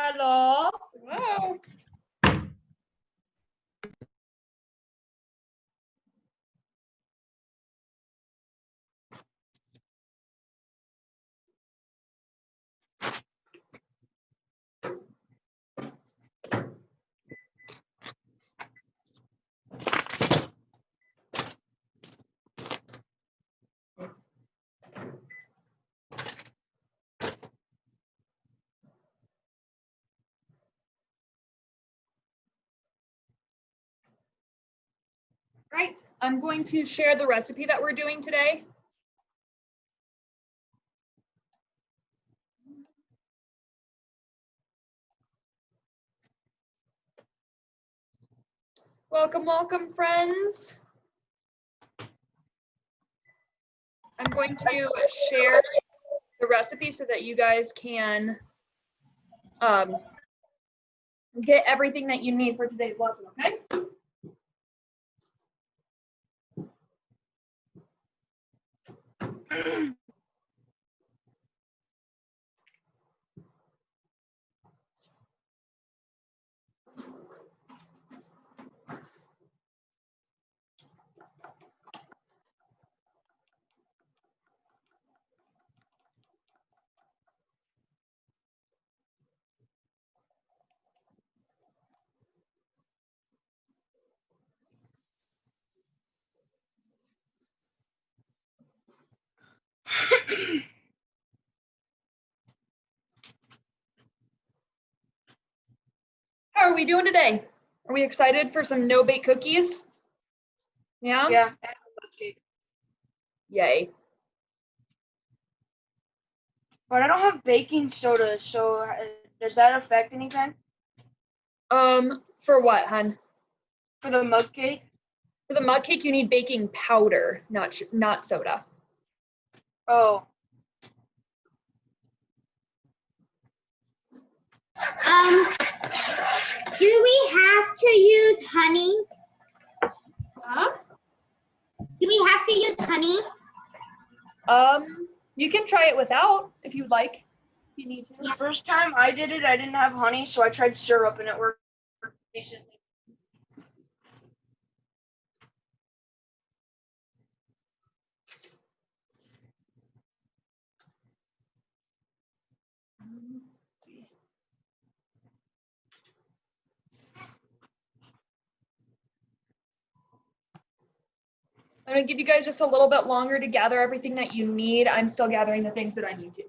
Hello. Hello. Right, I'm going to share the recipe that we're doing today. Welcome, welcome, friends. I'm going to share the recipe so that you guys can get everything that you need for today's lesson, okay? How are we doing today? Are we excited for some no-bake cookies? Yeah? Yeah. Yay. But I don't have baking soda, so does that affect anything? For what, hun? For the mug cake? For the mug cake, you need baking powder, not soda. Oh. Do we have to use honey? Huh? Do we have to use honey? You can try it without if you'd like. If you need to. The first time I did it, I didn't have honey, so I tried syrup and it worked decently. I'm gonna give you guys just a little bit longer to gather everything that you need. I'm still gathering the things that I need to.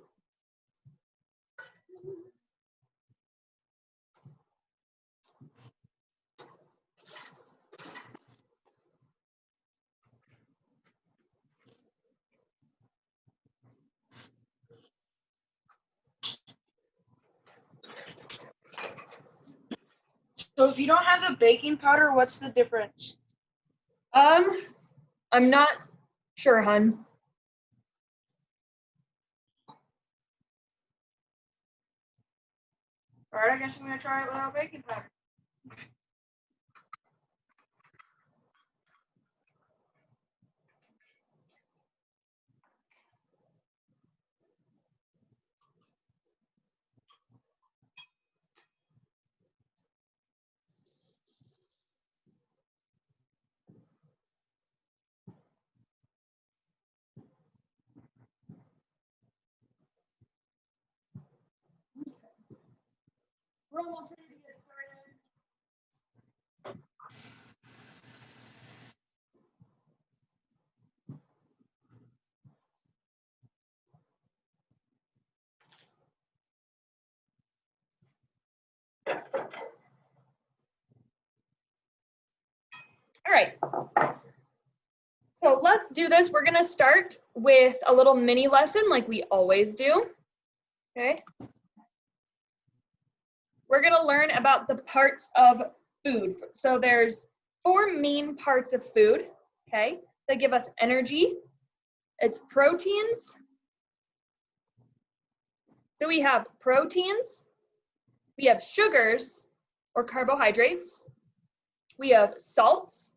So if you don't have the baking powder, what's the difference? I'm not sure, hun. Alright, I guess I'm gonna try it without baking powder. We're almost ready to get started. All right. So let's do this. We're gonna start with a little mini lesson like we always do. Okay. We're gonna learn about the parts of food. So there's 4 main parts of food, okay, that give us energy. It's proteins. So we have proteins, we have sugars or carbohydrates, we have salts,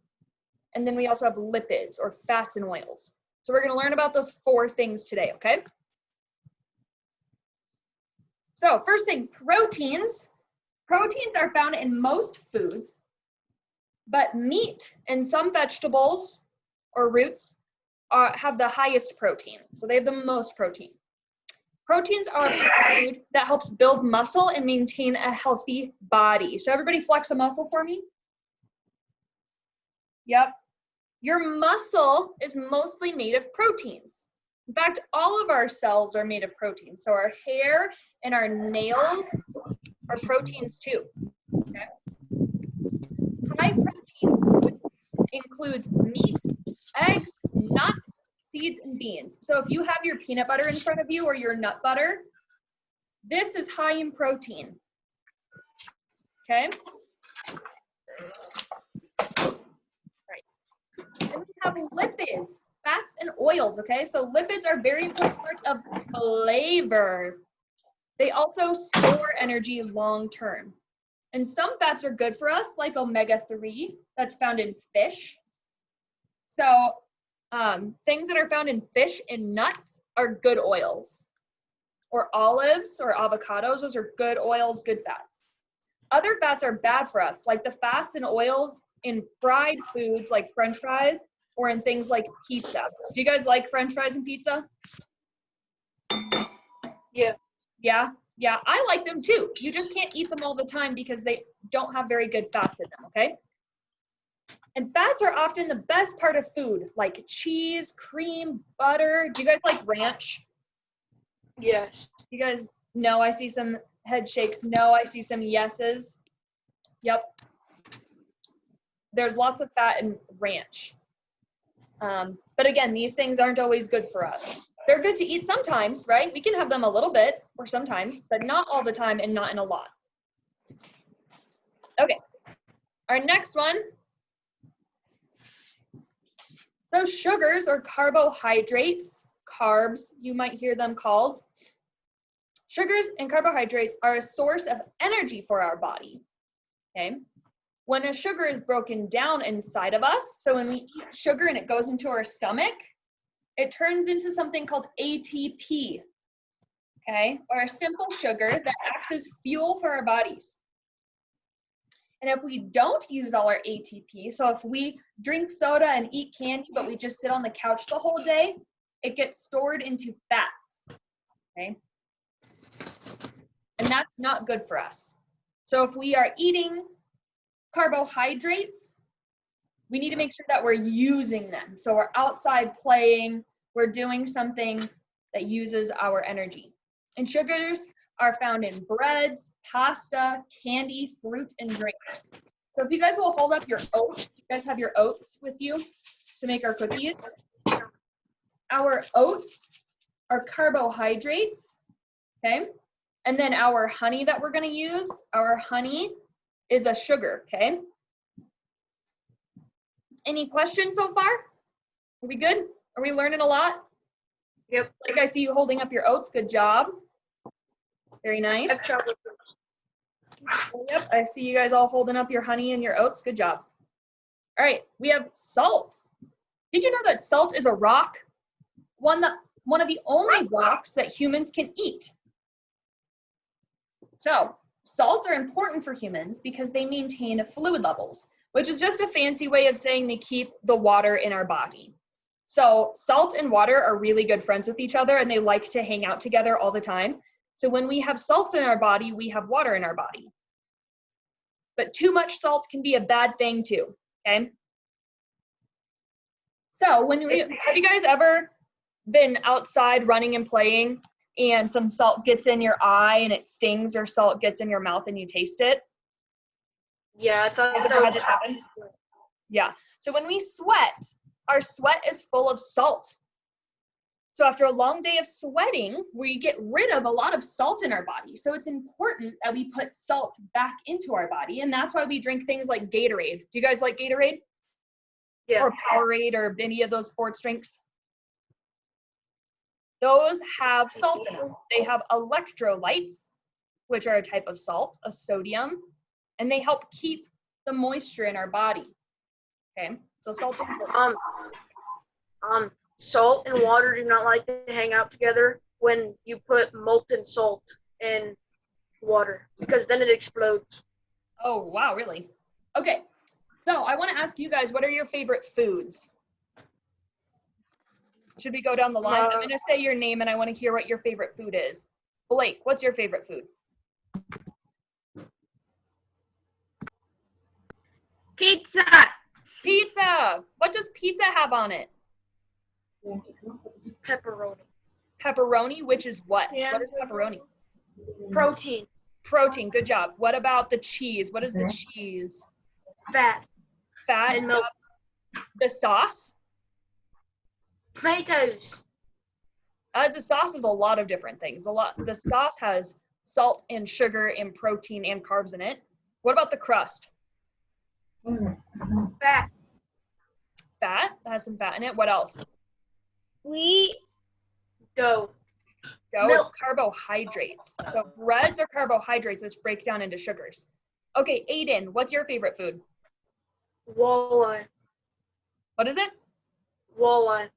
and then we also have lipids or fats and oils. So we're gonna learn about those 4 things today, okay? So first thing, proteins. Proteins are found in most foods, but meat and some vegetables or roots have the highest protein. So they have the most protein. Proteins are food that helps build muscle and maintain a healthy body. So everybody flex a muscle for me. Yep. Your muscle is mostly made of proteins. In fact, all of our cells are made of proteins. So our hair and our nails are proteins too. Okay. High protein foods includes meat, eggs, nuts, seeds, and beans. So if you have your peanut butter in front of you or your nut butter, this is high in protein. Okay. And we have lipids, fats, and oils, okay? So lipids are very important parts of flavor. They also store energy long term. And some fats are good for us, like omega-3, that's found in fish. So things that are found in fish and nuts are good oils. Or olives or avocados, those are good oils, good fats. Other fats are bad for us, like the fats and oils in fried foods like French fries or in things like pizza. Do you guys like French fries and pizza? Yeah. Yeah, I like them too. You just can't eat them all the time because they don't have very good fats in them, okay? And fats are often the best part of food, like cheese, cream, butter. Do you guys like ranch? Yes. You guys know, I see some head shakes. No, I see some yeses. Yep. There's lots of fat in ranch. But again, these things aren't always good for us. They're good to eat sometimes, right? We can have them a little bit or sometimes, but not all the time and not in a lot. Okay, our next one. So sugars or carbohydrates, carbs, you might hear them called. Sugars and carbohydrates are a source of energy for our body, okay? When a sugar is broken down inside of us, so when we eat sugar and it goes into our stomach, it turns into something called ATP, okay? Or a simple sugar that acts as fuel for our bodies. And if we don't use all our ATP, so if we drink soda and eat candy, but we just sit on the couch the whole day, it gets stored into fats, okay? And that's not good for us. So if we are eating carbohydrates, we need to make sure that we're using them. So we're outside playing, we're doing something that uses our energy. And sugars are found in breads, pasta, candy, fruit, and drinks. So if you guys will hold up your oats, you guys have your oats with you to make our cookies. Our oats are carbohydrates, okay? And then our honey that we're gonna use, our honey is a sugar, okay? Any questions so far? Are we good? Are we learning a lot? Yep. Like I see you holding up your oats, good job. Very nice. I've chocolate. Yep, I see you guys all holding up your honey and your oats, good job. All right, we have salts. Did you know that salt is a rock? One of the only rocks that humans can eat. So salts are important for humans because they maintain fluid levels, which is just a fancy way of saying they keep the water in our body. So salt and water are really good friends with each other and they like to hang out together all the time. So when we have salts in our body, we have water in our body. But too much salt can be a bad thing too, okay? So have you guys ever been outside running and playing and some salt gets in your eye and it stings, or salt gets in your mouth and you taste it? Yeah, I thought Has that was it happened? Yeah. So when we sweat, our sweat is full of salt. So after a long day of sweating, we get rid of a lot of salt in our body. So it's important that we put salt back into our body. And that's why we drink things like Gatorade. Do you guys like Gatorade? Yeah. Or Powerade or any of those sports drinks? Those have salt in them. They have electrolytes, which are a type of salt, a sodium, and they help keep the moisture in our body. Okay, so salt's important. Salt and water do not like to hang out together. When you put molten salt in Water, because then it explodes. Oh, wow, really? Okay, so I want to ask you guys, what are your favorite foods? Should we go down the line? I'm going to say your name and I want to hear what your favorite food is. Blake, what's your favorite food? Pizza. Pizza. What does pizza have on it? Pepperoni. Pepperoni, which is what? Yeah. What is pepperoni? Protein. Protein, good job. What about the cheese? What is the cheese? Fat. Fat. And milk. The sauce? Tomatoes. The sauce is a lot of different things. The sauce has salt and sugar and protein and carbs in it. What about the crust? Fat. Fat. That has some fat in it. What else? Wheat. Dough. It's Milk. carbohydrates. So breads are carbohydrates, which break down into sugars. Okay, Aiden, what's your favorite food? Walleye. What is it? Walleye.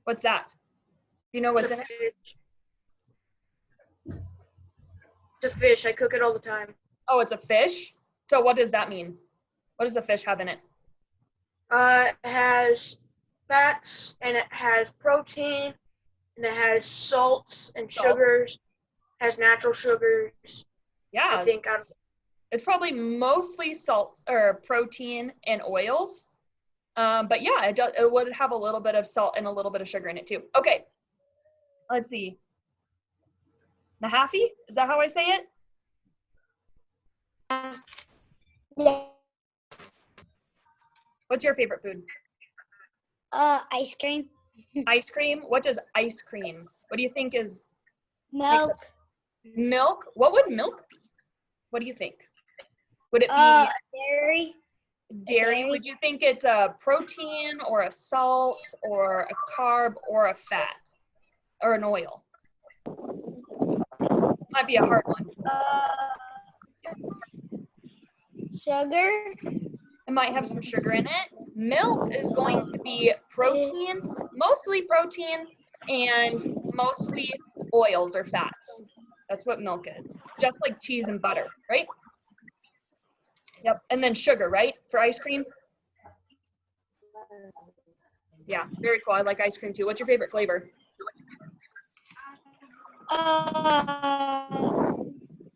What's that? Do you know what's in it? It's a fish. I cook it all the time. Oh, it's a fish? So what does that mean? What does the fish have in it? It has fats, and it has protein, and it has salts and sugars. Has natural sugars. Yeah. I think it's probably mostly salt or protein and oils. But yeah, it would have a little bit of salt and a little bit of sugar in it too. Okay. Let's see. Mahaffey? Is that how I say it? Yeah. What's your favorite food? Ice cream. Ice cream? What does ice cream? What do you think is Milk. milk? What would milk be? What do you think? Would it be Dairy. dairy? Would you think it's a protein or a salt or a carb or a fat or an oil? Might be a hard one. Sugar. It might have some sugar in it. Milk is going to be protein, mostly protein, and mostly oils or fats. That's what milk is. Just like cheese and butter, right? Yep. And then sugar, right? For ice cream? Yeah, very cool. I like ice cream too. What's your favorite flavor?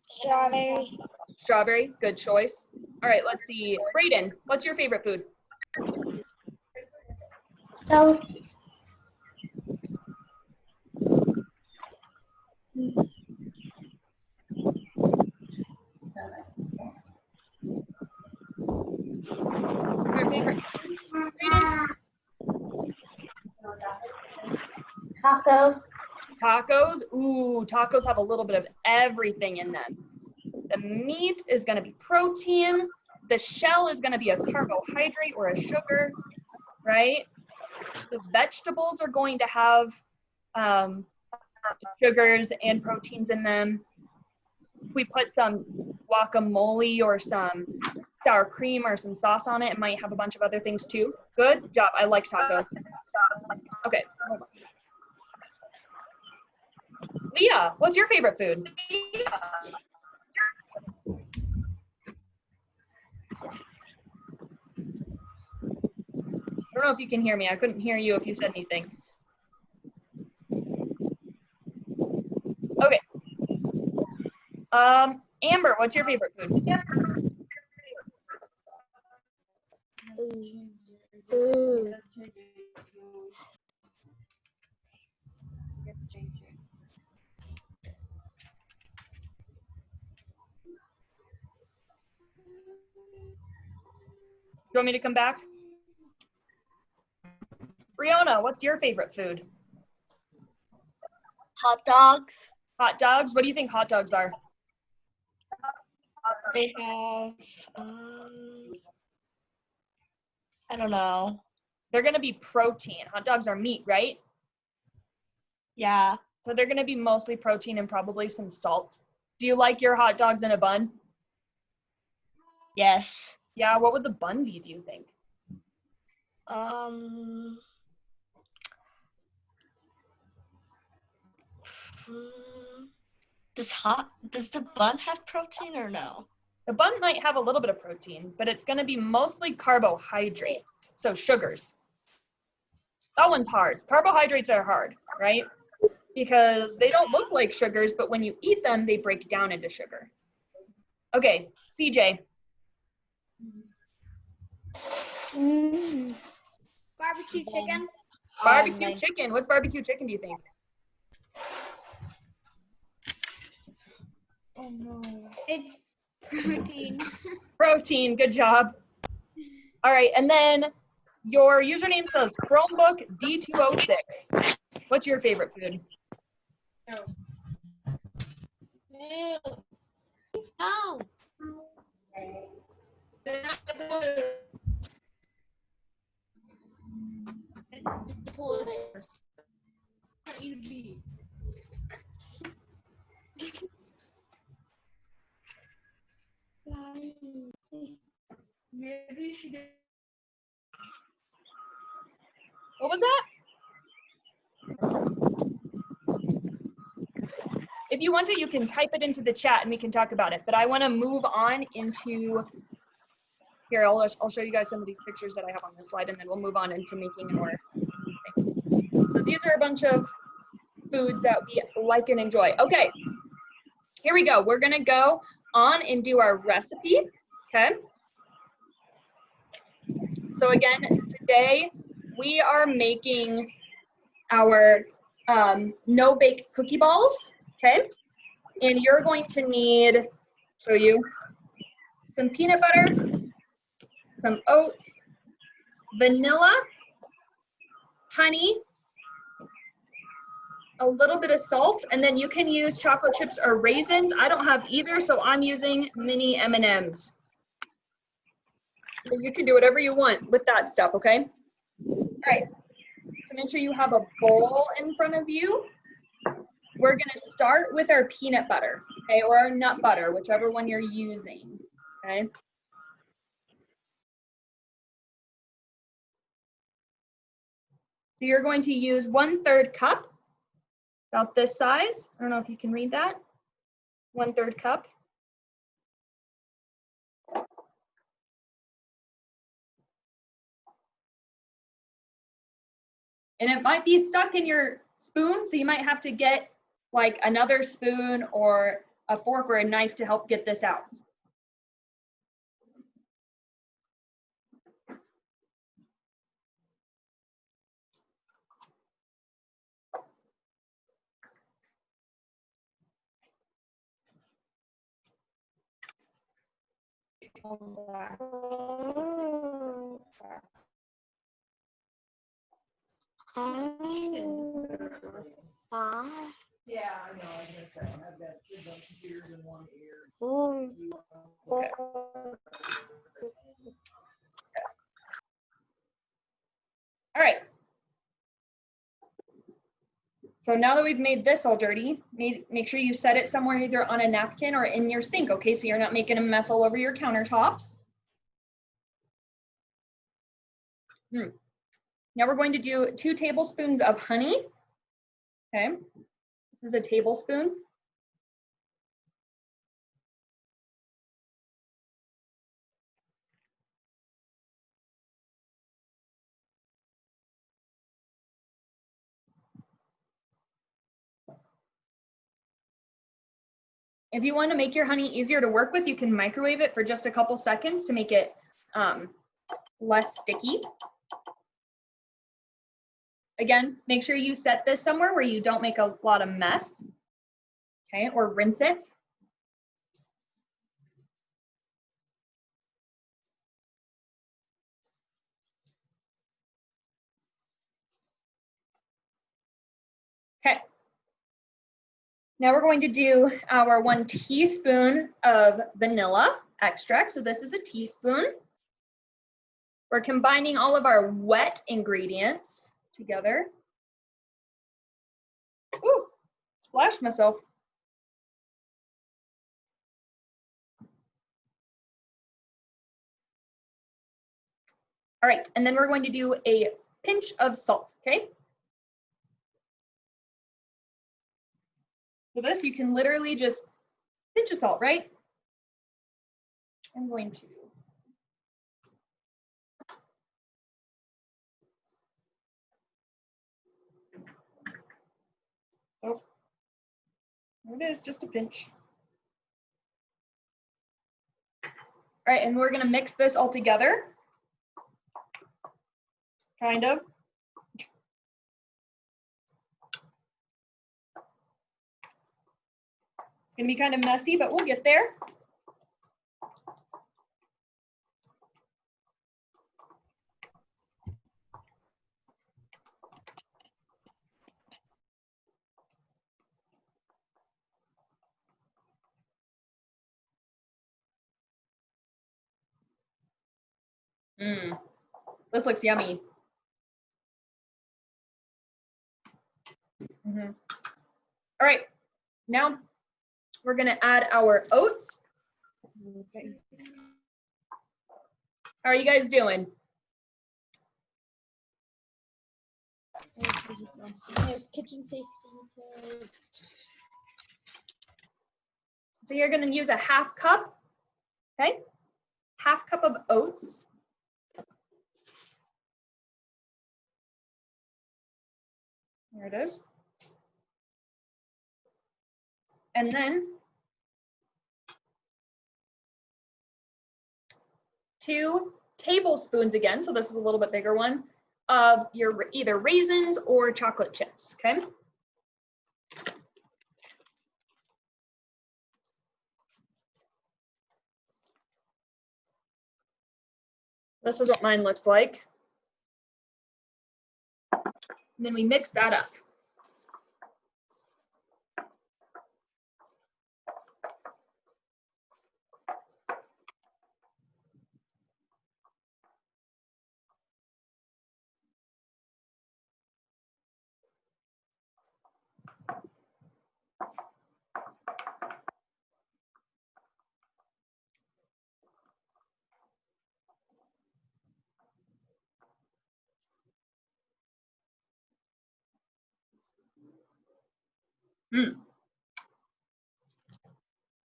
Strawberry. Strawberry, good choice. All right, let's see. Brayden, what's your favorite food? Toast. Your favorite food, Brayden? Tacos. Tacos. Ooh, tacos have a little bit of everything in them. The meat is going to be protein. The shell is going to be a carbohydrate or a sugar, right? The vegetables are going to have sugars and proteins in them. If we put some guacamole or some sour cream or some sauce on it, it might have a bunch of other things too. Good job. I like tacos. Okay. Hold on. Leah, what's your favorite food? I don't know if you can hear me. I couldn't hear you if you said anything. Okay. Amber, what's your favorite food? Food. You want me to come back? Brianna, what's your favorite food? Hot dogs. Hot dogs? What do you think hot dogs are? They have, I don't know. They're going to be protein. Hot dogs are meat, right? Yeah. So they're going to be mostly protein and probably some salt. Do you like your hot dogs in a bun? Yes. Yeah, what would the bun be, do you think? Does the bun have protein or no? The bun might have a little bit of protein, but it's going to be mostly carbohydrates, so sugars. That one's hard. Carbohydrates are hard, right? Because they don't look like sugars, but when you eat them, they break down into sugar. Okay, CJ. Barbecue chicken. Barbecue chicken. What's barbecue chicken, do you think? Oh no. It's protein. Protein, good job. All right, and then your username says Chromebook D206. What's your favorite food? No. Maybe you should. What was that? If you want to, you can type it into the chat and we can talk about it. But I want to move on into, here, I'll show you guys some of these pictures that I have on this slide, and then we'll move on into making more. So these are a bunch of foods that we like and enjoy. Okay, here we go. We're gonna go on and do our recipe, okay? So again, today we are making our no-bake cookie balls, okay? And you're going to need, show you, some peanut butter, some oats, vanilla, honey, a little bit of salt, and then you can use chocolate chips or raisins. I don't have either, so I'm using mini M&Ms. You can do whatever you want with that stuff, okay? All right, so make sure you have a bowl in front of you. We're gonna start with our peanut butter, okay, or our nut butter, whichever one you're using, okay? So you're going to use 1/3 cup, about this size. I don't know if you can read that. 1/3 cup. And it might be stuck in your spoon, so you might have to get like another spoon or a fork or a knife to help get this out. Yeah, I know. I was gonna say I've got kids on computers in one ear. Okay. All right. So now that we've made this all dirty, make sure you set it somewhere either on a napkin or in your sink, okay? So you're not making a mess all over your countertops. Now we're going to do 2 tablespoons of honey, okay? This is a tablespoon. If you want to make your honey easier to work with, you can microwave it for just a couple seconds to make it less sticky. Again, make sure you set this somewhere where you don't make a lot of mess, okay, or rinse it. Okay. Now we're going to do our 1 teaspoon of vanilla extract. So this is a teaspoon. We're combining all of our wet ingredients together. Ooh, splashed myself. All right, and then we're going to do a pinch of salt, okay? So this, you can literally just pinch of salt, right? I'm going to. Oh, there it is, just a pinch. All right, and we're gonna mix this all together. Kind of. It's gonna be kind of messy, but we'll get there. This looks yummy. All right, now we're gonna add our oats. Okay. How are you guys doing? Yes, kitchen safety tips. So you're gonna use a half cup, okay? Half cup of oats. There it is. And then 2 tablespoons again, so this is a little bit bigger one, of your either raisins or chocolate chips, okay? This is what mine looks like. And then we mix that up.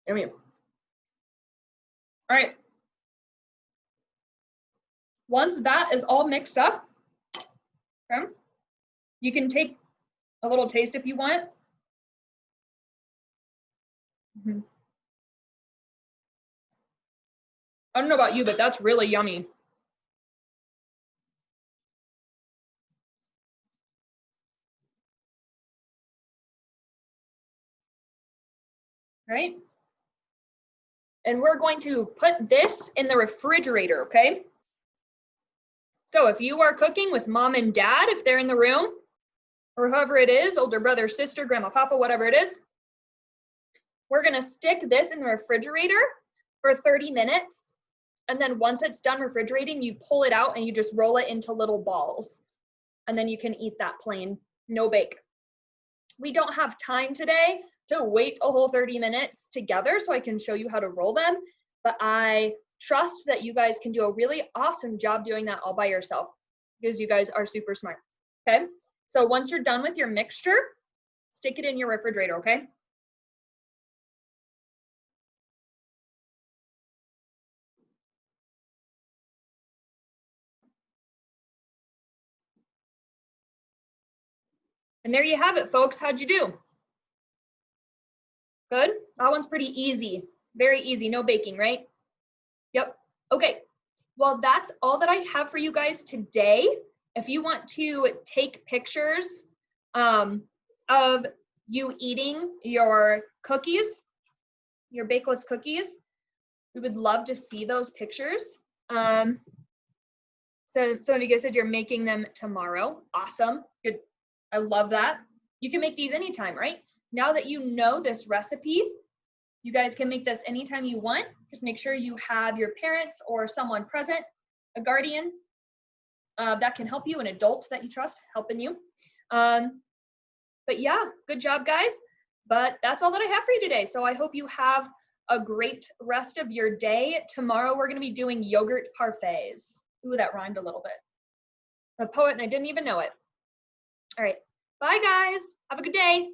Yummy. All right. Once that is all mixed up, okay, you can take a little taste if you want. I don't know about you, but that's really yummy. Right? And we're going to put this in the refrigerator, okay? So if you are cooking with mom and dad, if they're in the room, or whoever it is, older brother, sister, grandma, papa, whatever it is, we're gonna stick this in the refrigerator for 30 minutes. And then once it's done refrigerating, you pull it out and you just roll it into little balls. And then you can eat that plain, no bake. We don't have time today to wait a whole 30 minutes together so I can show you how to roll them, but I trust that you guys can do a really awesome job doing that all by yourself because you guys are super smart, okay? So once you're done with your mixture, stick it in your refrigerator, okay? And there you have it, folks. How'd you do? Good? That one's pretty easy. Very easy, no baking, right? Yep. Okay. Well, that's all that I have for you guys today. If you want to take pictures of you eating your cookies, your bakeless cookies, we would love to see those pictures. So some of you guys said you're making them tomorrow. Awesome. Good. I love that. You can make these anytime, right? Now that you know this recipe, you guys can make this anytime you want. Just make sure you have your parents or someone present, a guardian that can help you, an adult that you trust helping you. But yeah, good job, guys. But that's all that I have for you today. So I hope you have a great rest of your day. Tomorrow we're gonna be doing yogurt parfaits. Ooh, that rhymed a little bit. I'm a poet and I didn't even know it. All right, bye guys. Have a good day.